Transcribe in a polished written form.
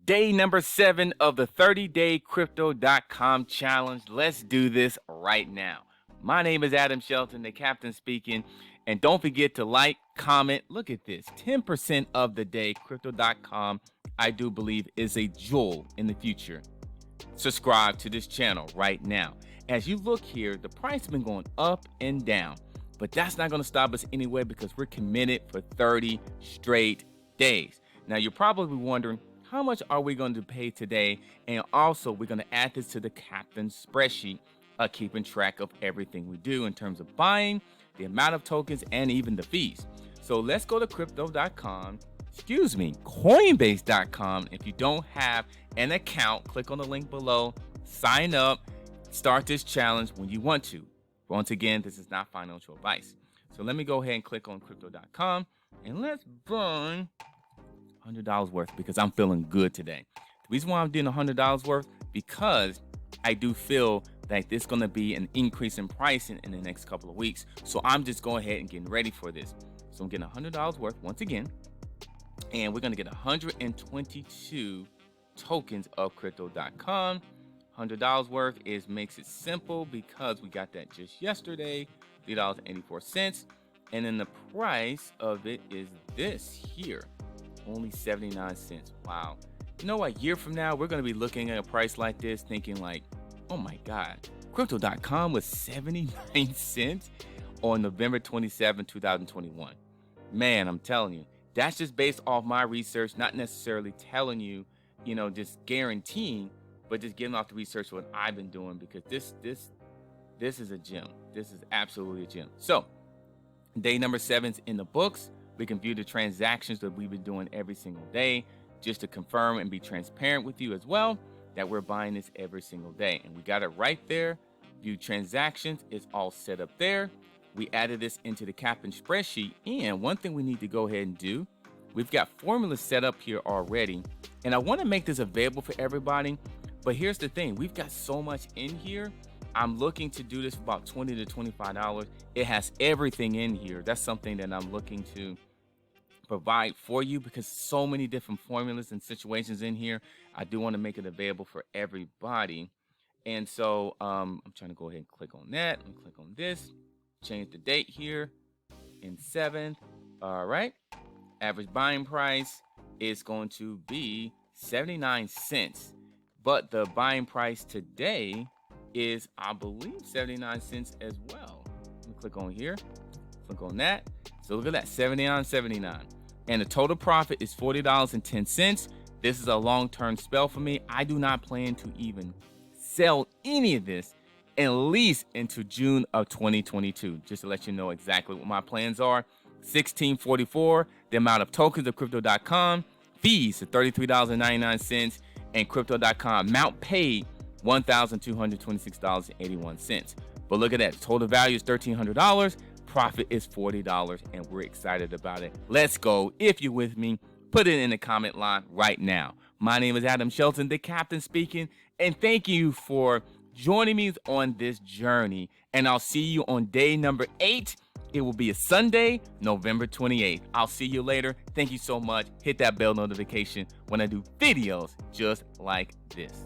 Day number 7 of the 30-day Crypto.com challenge. Let's do this right now. My name is Adam Shelton, the captain speaking. And don't forget to like, comment. Look at this. 10% of the day. Crypto.com, I do believe, is a jewel in the future. Subscribe to this channel right now. As you look here, the price has been going up and down. But that's not going to stop us anyway because we're committed for 30 straight days. Now, you're probably wondering, how much are we going to pay today? And also, we're going to add this to the captain's spreadsheet, keeping track of everything we do in terms of buying, the amount of tokens, and even the fees. So let's go to Coinbase.com. If you don't have an account, click on the link below, sign up, start this challenge when you want to. Once again, this is not financial advice. So let me go ahead and click on Crypto.com and let's burn $100 worth because I'm feeling good today. The reason why I'm doing $100 worth because I do feel that there's going to be an increase in pricing in the next couple of weeks. So I'm just going ahead and getting ready for this. So I'm getting $100 worth once again, and we're going to get 122 tokens of Crypto.com. $100 worth makes it simple because we got that just yesterday, $3.84, and then the price of it is this here. Only 79 cents. Wow. You know, a year from now, we're going to be looking at a price like this thinking like, oh my God, Crypto.com was 79 cents on November 27, 2021. Man, I'm telling you, that's just based off my research, not necessarily telling you, just guaranteeing, but just getting off the research what I've been doing because this is a gem. This is absolutely a gem. So day number 7's in the books. We can view the transactions that we've been doing every single day just to confirm and be transparent with you as well that we're buying this every single day. And we got it right there. View transactions is all set up there. We added this into the captain spreadsheet. And one thing we need to go ahead and do, we've got formulas set up here already. And I want to make this available for everybody. But here's the thing. We've got so much in here. I'm looking to do this for about $20 to $25. It has everything in here. That's something that I'm looking to provide for you because so many different formulas and situations in here. I do want to make it available for everybody. And so I'm trying to go ahead and click on that. Let me click on this, change the date here in 7th. All right. Average buying price is going to be 79 cents. But the buying price today is, I believe, 79 cents as well. Let me click on here, click on that. So look at that, 79.79. And the total profit is $40.10. This is a long-term spell for me. I do not plan to even sell any of this at least into June of 2022. Just to let you know exactly what my plans are. 1644, the amount of tokens of Crypto.com, fees of $33.99, and Crypto.com amount paid $1,226.81. But look at that, total value is $1,300. Profit is $40, and we're excited about it. Let's go. If you're with me, put it in the comment line right now. My name is Adam Shelton, the captain speaking, and thank you for joining me on this journey. And I'll see you on day number 8. It will be a Sunday, November 28th. I'll see you later. Thank you so much. Hit that bell notification when I do videos just like this.